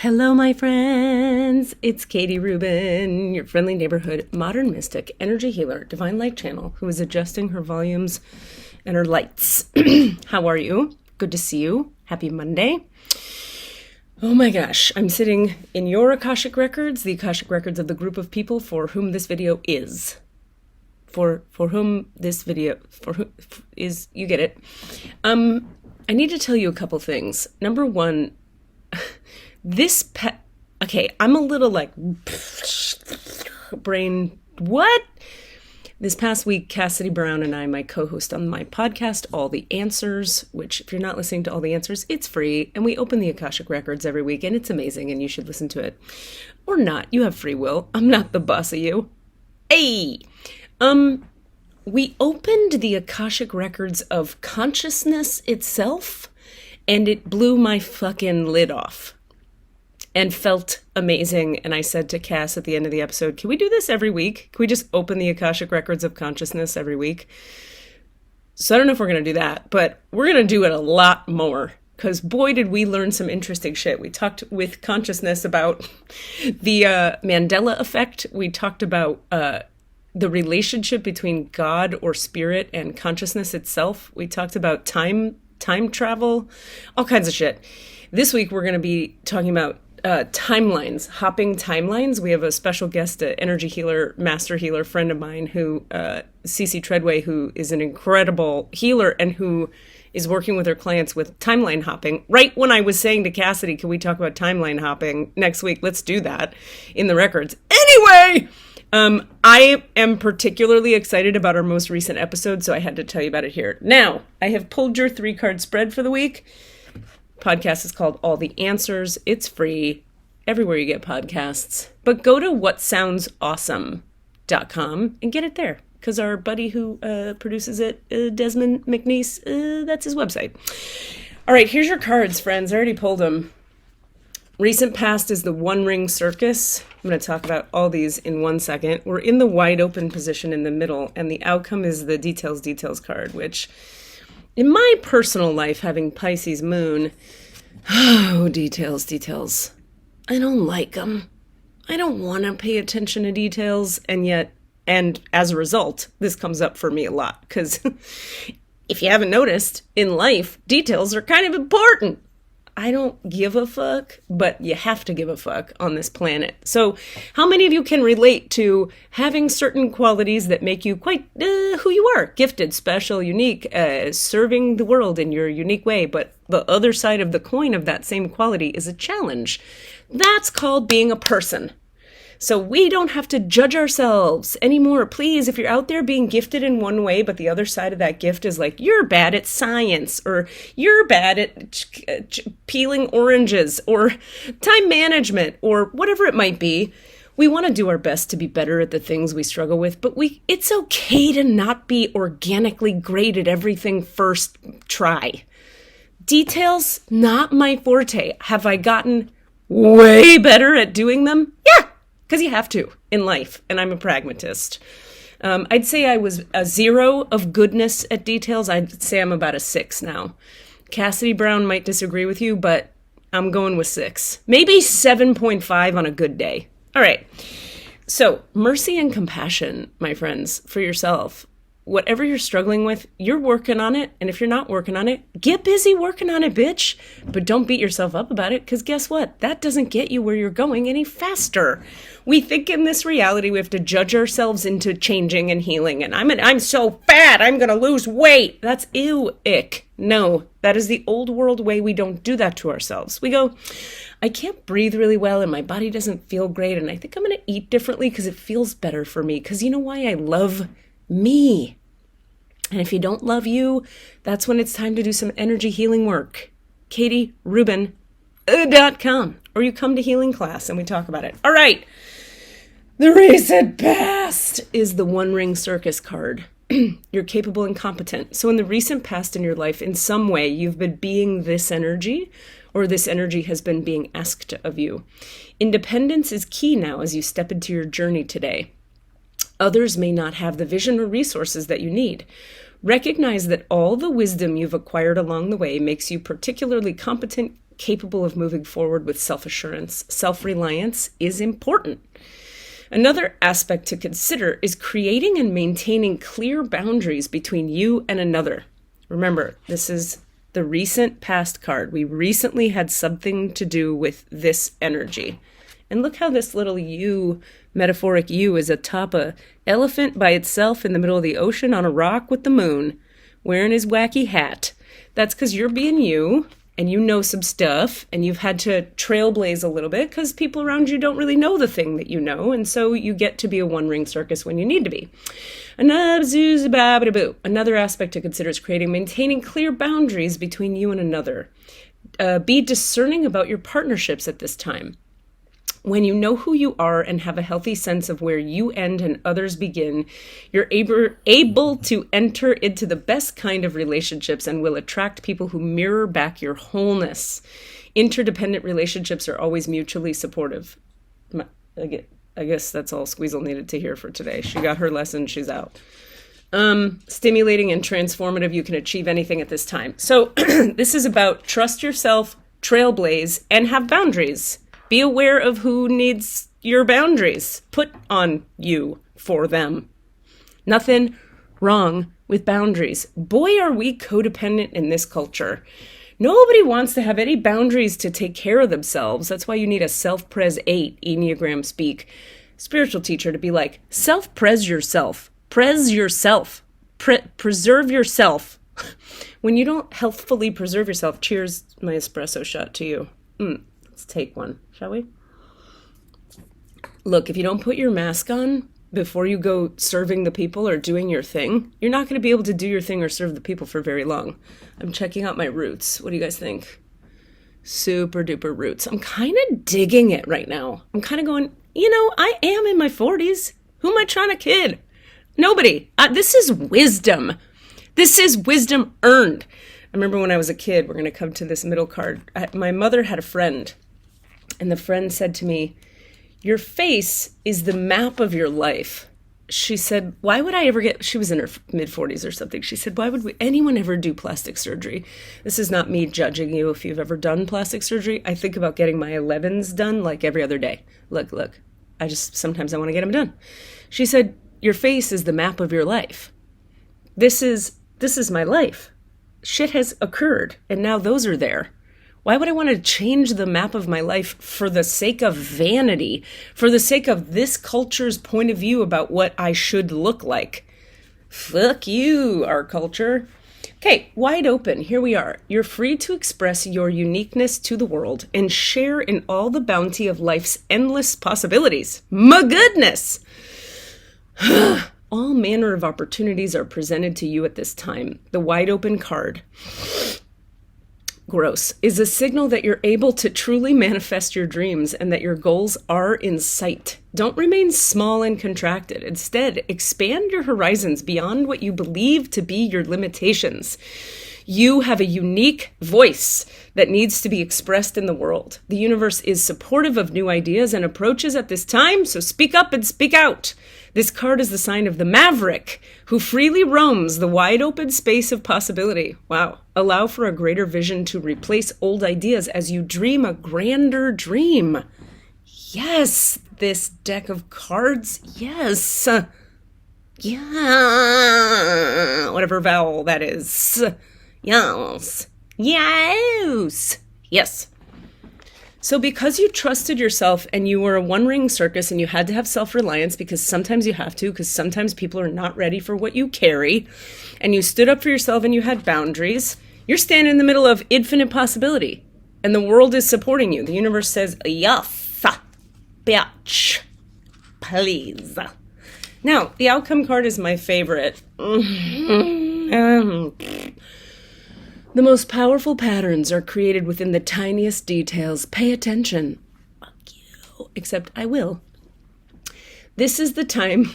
Hello, my friends. It's Katie Rubin, your friendly neighborhood modern mystic, energy healer, divine light channel, who is adjusting her volumes and her lights. How are you? Good to see you. Happy Monday. Oh my gosh, I'm sitting in your Akashic Records, the Akashic Records of the group of people for whom this video is. For whom this video is, you get it. I need to tell you a couple things. Number one, okay, I'm a little like brain, what? This past week, Cassidy Brown and I, my co-host on my podcast, All the Answers, which if you're not listening to All the Answers, it's free. And we open the Akashic Records every week and it's amazing and you should listen to it. Or not, you have free will. I'm not the boss of you. Hey! We opened the Akashic Records of consciousness itself and it blew my fucking lid off. And felt amazing. And I said to Cass at the end of the episode, can we do this every week? Can we just open the Akashic Records of consciousness every week? So I don't know if we're going to do that, but we're going to do it a lot more. Because boy, did we learn some interesting shit. We talked with consciousness about the Mandela effect. We talked about the relationship between God or spirit and consciousness itself. We talked about time travel, all kinds of shit. This week, we're going to be talking about timelines, hopping timelines. We have a special guest, an energy healer, master healer friend of mine, who Cece Treadway, who is an incredible healer and who is working with her clients with timeline hopping. Right when I was saying to Cassidy, can we talk about timeline hopping next week? Let's do that in the records. Anyway, I am particularly excited about our most recent episode, so I had to tell you about it here. Now, I have pulled your 3-card spread for the week. Podcast is called All the Answers. It's free everywhere you get podcasts. But go to whatsoundsawesome.com and get it there. Because our buddy who produces it, Desmond McNeese, that's his website. All right, here's your cards, friends. I already pulled them. Recent past is the One Ring Circus. I'm going to talk about all these in 1 second. We're in the wide open position in the middle, and the outcome is the details card, which in my personal life, having Pisces moon, details. I don't like them. I don't want to pay attention to details, and as a result, this comes up for me a lot, because if you haven't noticed, in life, details are kind of important. I don't give a fuck, but you have to give a fuck on this planet. So how many of you can relate to having certain qualities that make you quite who you are? Gifted, special, unique, serving the world in your unique way. But the other side of the coin of that same quality is a challenge. That's called being a person. So we don't have to judge ourselves anymore. Please, if you're out there being gifted in one way, but the other side of that gift is like, you're bad at science, or you're bad at peeling oranges, or time management, or whatever it might be. We want to do our best to be better at the things we struggle with, but it's okay to not be organically great at everything first try. Details, not my forte. Have I gotten way better at doing them? Yeah. Because you have to in life, and I'm a pragmatist. I'd say I was a 0 of goodness at details. I'd say I'm about a 6 now. Cassidy Brown might disagree with you, but I'm going with 6. Maybe 7.5 on a good day. All right. So mercy and compassion, my friends, for yourself. Whatever you're struggling with, you're working on it. And if you're not working on it, get busy working on it, bitch. But don't beat yourself up about it, because guess what? That doesn't get you where you're going any faster. We think in this reality we have to judge ourselves into changing and healing. And I'm so fat, I'm going to lose weight. That's ew, ick. No, that is the old world way. We don't do that to ourselves. We go, I can't breathe really well and my body doesn't feel great. And I think I'm going to eat differently because it feels better for me. Because you know why? I love me. And if you don't love you, that's when it's time to do some energy healing work. KatieRubin.com. Or you come to healing class and we talk about it. All right. The recent past is the One Ring Circus card. You're capable and competent. So in the recent past in your life, in some way, you've been being this energy, or this energy has been being asked of you. Independence is key now as you step into your journey today. Others may not have the vision or resources that you need. Recognize that all the wisdom you've acquired along the way makes you particularly competent, capable of moving forward with self-assurance. Self-reliance is important. Another aspect to consider is creating and maintaining clear boundaries between you and another. Remember, this is the recent past card. We recently had something to do with this energy. And look how this little U, metaphoric U, is atop a elephant by itself in the middle of the ocean on a rock with the moon, wearing his wacky hat. That's because you're being you, and you know some stuff, and you've had to trailblaze a little bit because people around you don't really know the thing that you know, and so you get to be a one-ring circus when you need to be. Another aspect to consider is maintaining clear boundaries between you and another. Be discerning about your partnerships at this time. When you know who you are and have a healthy sense of where you end and others begin, you're able to enter into the best kind of relationships and will attract people who mirror back your wholeness. Interdependent relationships are always mutually supportive. I guess that's all Squeezle needed to hear for today. She got her lesson. She's out. Stimulating and transformative. You can achieve anything at this time. So this is about trust yourself, trailblaze, and have boundaries. Be aware of who needs your boundaries put on you for them. Nothing wrong with boundaries. Boy, are we codependent in this culture. Nobody wants to have any boundaries to take care of themselves. That's why you need a self-pres 8 Enneagram speak spiritual teacher to be like, self-pres yourself. Pres yourself. Preserve yourself. When you don't healthfully preserve yourself, cheers my espresso shot to you. Let's take one, shall we? Look, if you don't put your mask on before you go serving the people or doing your thing, you're not going to be able to do your thing or serve the people for very long. I'm checking out my roots. What do you guys think? Super duper roots. I'm kind of digging it right now. I'm kind of going, I am in my 40s. Who am I trying to kid? Nobody. This is wisdom. This is wisdom earned. I remember when I was a kid, we're going to come to this middle card. My mother had a friend, and the friend said to me, your face is the map of your life. She said, why would I ever she was in her mid-40s or something. She said, why would anyone ever do plastic surgery? This is not me judging you if you've ever done plastic surgery. I think about getting my 11s done like every other day. Look. Sometimes I want to get them done. She said, your face is the map of your life. This is my life. Shit has occurred, and now those are there. Why would I want to change the map of my life for the sake of vanity, for the sake of this culture's point of view about what I should look like? Fuck you, our culture. Okay, wide open. Here we are. You're free to express your uniqueness to the world and share in all the bounty of life's endless possibilities. My goodness! All manner of opportunities are presented to you at this time. The wide open card, gross, is a signal that you're able to truly manifest your dreams and that your goals are in sight. Don't remain small and contracted. Instead, expand your horizons beyond what you believe to be your limitations. You have a unique voice that needs to be expressed in the world. The universe is supportive of new ideas and approaches at this time, so speak up and speak out. This card is the sign of the maverick who freely roams the wide open space of possibility. Wow. Allow for a greater vision to replace old ideas as you dream a grander dream. Yes, this deck of cards. Yes. Yeah. Whatever vowel that is. Yes. Yes. Yes. So because you trusted yourself and you were a one-ring circus and you had to have self-reliance because sometimes you have to, because sometimes people are not ready for what you carry, and you stood up for yourself and you had boundaries, you're standing in the middle of infinite possibility. And the world is supporting you. The universe says, yes, bitch, please. Now, the outcome card is my favorite. The most powerful patterns are created within the tiniest details. Pay attention. Fuck you. Except I will. This is the time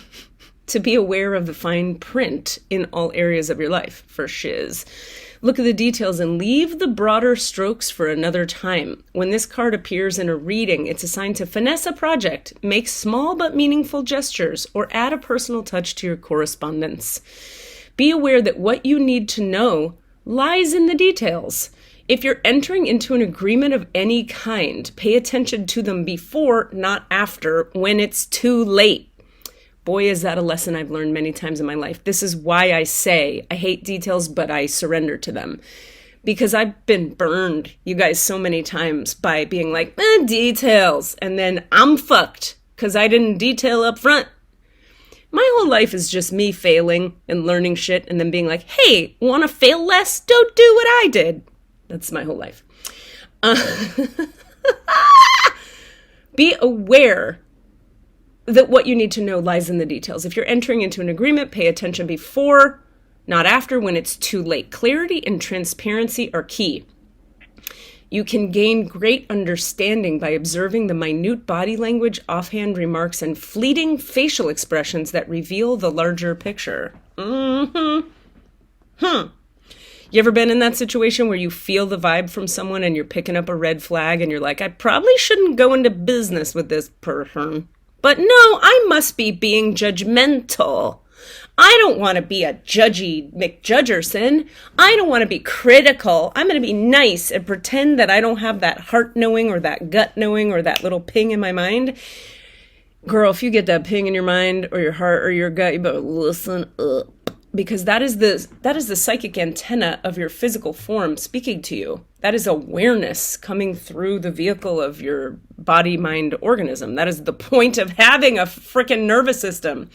to be aware of the fine print in all areas of your life, for shiz. Look at the details and leave the broader strokes for another time. When this card appears in a reading, it's assigned to finesse a project, make small but meaningful gestures, or add a personal touch to your correspondence. Be aware that what you need to know lies in the details. If you're entering into an agreement of any kind, pay attention to them before, not after, when it's too late. Boy, is that a lesson I've learned many times in my life. This is why I say I hate details, but I surrender to them. Because I've been burned, you guys, so many times by being like, details, and then I'm fucked because I didn't detail up front. My whole life is just me failing and learning shit and then being like, hey, want to fail less? Don't do what I did. That's my whole life. Be aware that what you need to know lies in the details. If you're entering into an agreement, pay attention before, not after, when it's too late. Clarity and transparency are key. You can gain great understanding by observing the minute body language, offhand remarks, and fleeting facial expressions that reveal the larger picture. You ever been in that situation where you feel the vibe from someone and you're picking up a red flag and you're like, I probably shouldn't go into business with this person. But no, I must be being judgmental. I don't want to be a judgy McJudgerson. I don't want to be critical. I'm going to be nice and pretend that I don't have that heart knowing or that gut knowing or that little ping in my mind. Girl, if you get that ping in your mind or your heart or your gut, you better listen up. Because that is the psychic antenna of your physical form speaking to you. That is awareness coming through the vehicle of your body-mind organism. That is the point of having a freaking nervous system,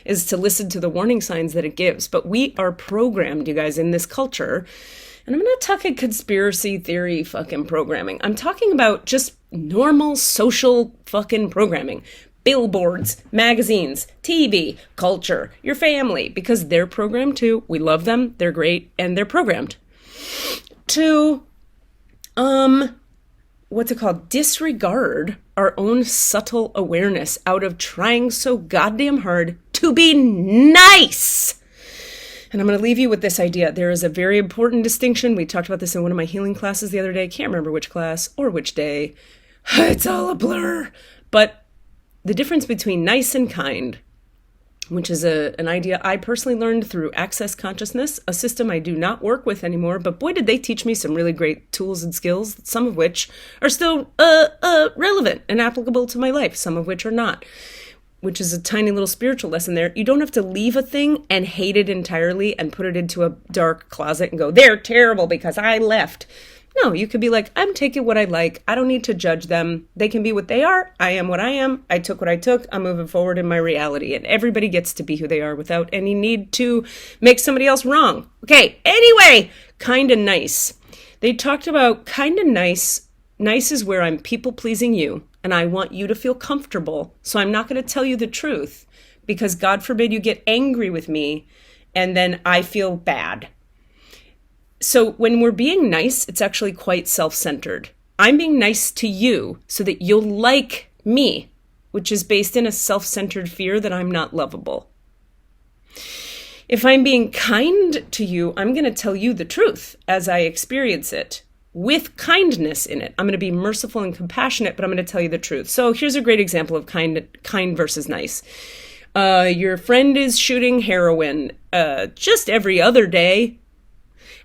is to listen to the warning signs that it gives. But we are programmed, you guys, in this culture. And I'm not talking conspiracy theory fucking programming. I'm talking about just normal social fucking programming. Billboards, magazines, TV, culture, your family, because they're programmed too. We love them. They're great. And they're programmed to, disregard our own subtle awareness out of trying so goddamn hard to be nice. And I'm going to leave you with this idea. There is a very important distinction. We talked about this in one of my healing classes the other day. Can't remember which class or which day. It's all a blur. But the difference between nice and kind, which is an idea I personally learned through Access Consciousness, a system I do not work with anymore, but boy, did they teach me some really great tools and skills, some of which are still relevant and applicable to my life, some of which are not, which is a tiny little spiritual lesson there. You don't have to leave a thing and hate it entirely and put it into a dark closet and go, they're terrible because I left. No, you could be like, I'm taking what I like. I don't need to judge them. They can be what they are. I am what I am. I took what I took. I'm moving forward in my reality. And everybody gets to be who they are without any need to make somebody else wrong. Okay, anyway, kind and nice. They talked about kind and nice. Nice is where I'm people-pleasing you, and I want you to feel comfortable. So I'm not going to tell you the truth because God forbid you get angry with me, and then I feel bad. So when we're being nice, it's actually quite self-centered. I'm being nice to you so that you'll like me, which is based in a self-centered fear that I'm not lovable. If I'm being kind to you, I'm going to tell you the truth as I experience it with kindness in it. I'm going to be merciful and compassionate, but I'm going to tell you the truth. So here's a great example of kind versus nice. Your friend is shooting heroin just every other day.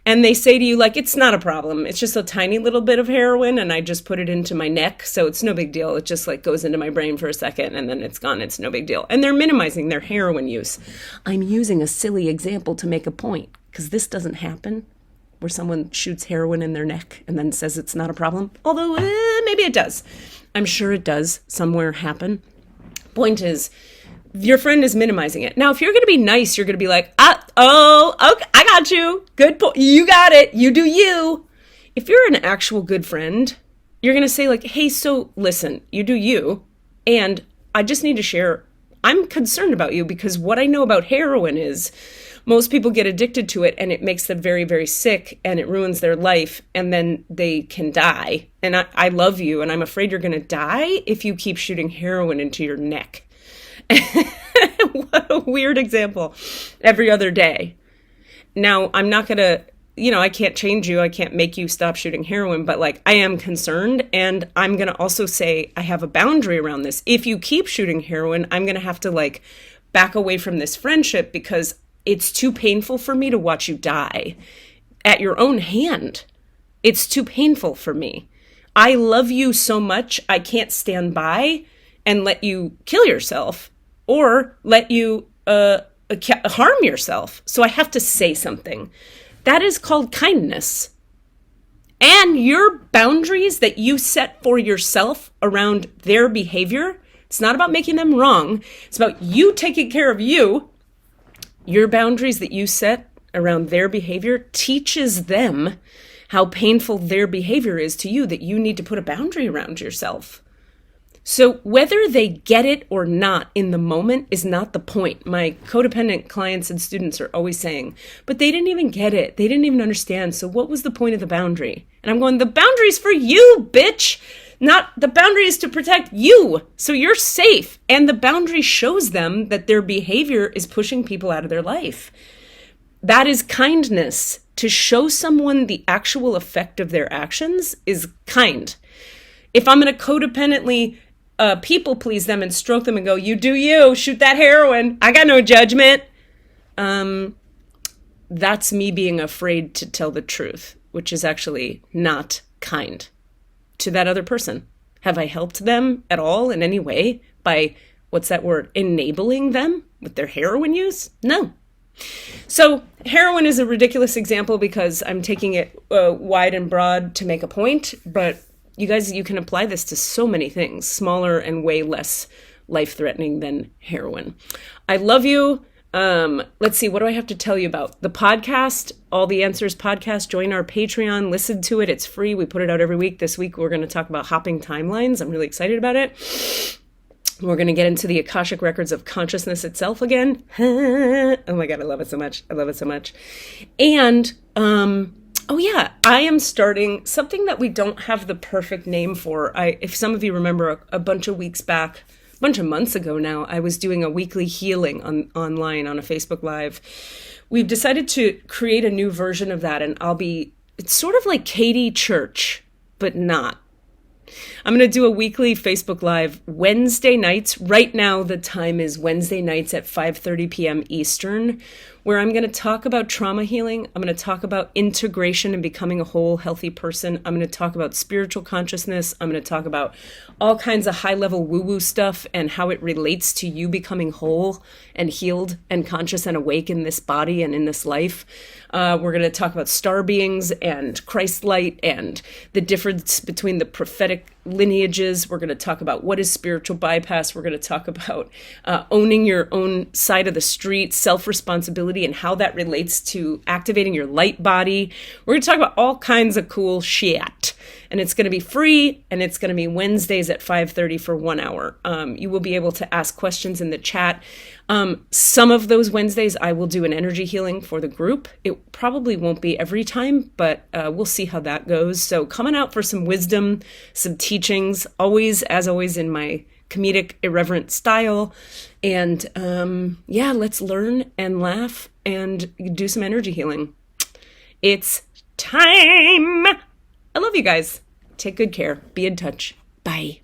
And they say to you, like, it's not a problem. It's just a tiny little bit of heroin, and I just put it into my neck, so it's no big deal. It just, like, goes into my brain for a second, and then it's gone. It's no big deal. And they're minimizing their heroin use. I'm using a silly example to make a point, because this doesn't happen, where someone shoots heroin in their neck and then says it's not a problem. Although, maybe it does. I'm sure it does somewhere happen. Point is, your friend is minimizing it. Now, if you're going to be nice, you're going to be like, okay, I got you. Good point. You got it. You do you. If you're an actual good friend, you're going to say like, hey, so listen, you do you. And I just need to share, I'm concerned about you because what I know about heroin is most people get addicted to it and it makes them very, very sick and it ruins their life and then they can die. And I love you and I'm afraid you're going to die if you keep shooting heroin into your neck. What a weird example. Every other day. Now, I'm not going to, I can't change you. I can't make you stop shooting heroin, but like I am concerned. And I'm going to also say I have a boundary around this. If you keep shooting heroin, I'm going to have to like back away from this friendship because it's too painful for me to watch you die at your own hand. It's too painful for me. I love you so much, I can't stand by and let you kill yourself or let you harm yourself. So I have to say something. That is called kindness. And your boundaries that you set for yourself around their behavior, it's not about making them wrong. It's about you taking care of you. Your boundaries that you set around their behavior teaches them how painful their behavior is to you, that you need to put a boundary around yourself. So whether they get it or not in the moment is not the point. My codependent clients and students are always saying, but they didn't even get it. They didn't even understand. So what was the point of the boundary? And I'm going, the boundary's for you, bitch. Not the boundary is to protect you. So you're safe. And the boundary shows them that their behavior is pushing people out of their life. That is kindness. To show someone the actual effect of their actions is kind. If I'm going to codependently people please them and stroke them and go, you do you, shoot that heroin, I got no judgment. That's me being afraid to tell the truth, which is actually not kind to that other person. Have I helped them at all in any way by, what's that word, enabling them with their heroin use? No. So heroin is a ridiculous example because I'm taking it wide and broad to make a point, but you guys, you can apply this to so many things, smaller and way less life-threatening than heroin. I love you. Let's see, what do I have to tell you about? The podcast, All the Answers podcast, join our Patreon, listen to it. It's free. We put it out every week. This week, we're going to talk about hopping timelines. I'm really excited about it. We're going to get into the Akashic records of consciousness itself again. Oh my God, I love it so much. I love it so much. And, oh yeah, I am starting something that we don't have the perfect name for. If some of you remember a bunch of weeks back, a bunch of months ago now, I was doing a weekly healing online on a Facebook Live. We've decided to create a new version of that, and it's sort of like Katie Church, but not. I'm going to do a weekly Facebook Live Wednesday nights. Right now, the time is Wednesday nights at 5:30 p.m. Eastern, where I'm going to talk about trauma healing. I'm going to talk about integration and becoming a whole, healthy person. I'm going to talk about spiritual consciousness. I'm going to talk about all kinds of high-level woo-woo stuff and how it relates to you becoming whole and healed and conscious and awake in this body and in this life. We're going to talk about star beings and Christ light and the difference between the prophetic lineages. We're going to talk about what is spiritual bypass. We're going to talk about owning your own side of the street, self-responsibility, and how that relates to activating your light body. We're going to talk about all kinds of cool shit. And it's going to be free, and it's going to be Wednesdays at 5:30 for 1 hour. You will be able to ask questions in the chat. Some of those Wednesdays, I will do an energy healing for the group. It probably won't be every time, but we'll see how that goes. So coming out for some wisdom, some teachings, always, as always, in my comedic, irreverent style. And yeah, let's learn and laugh and do some energy healing. It's time. I love you guys. Take good care. Be in touch. Bye.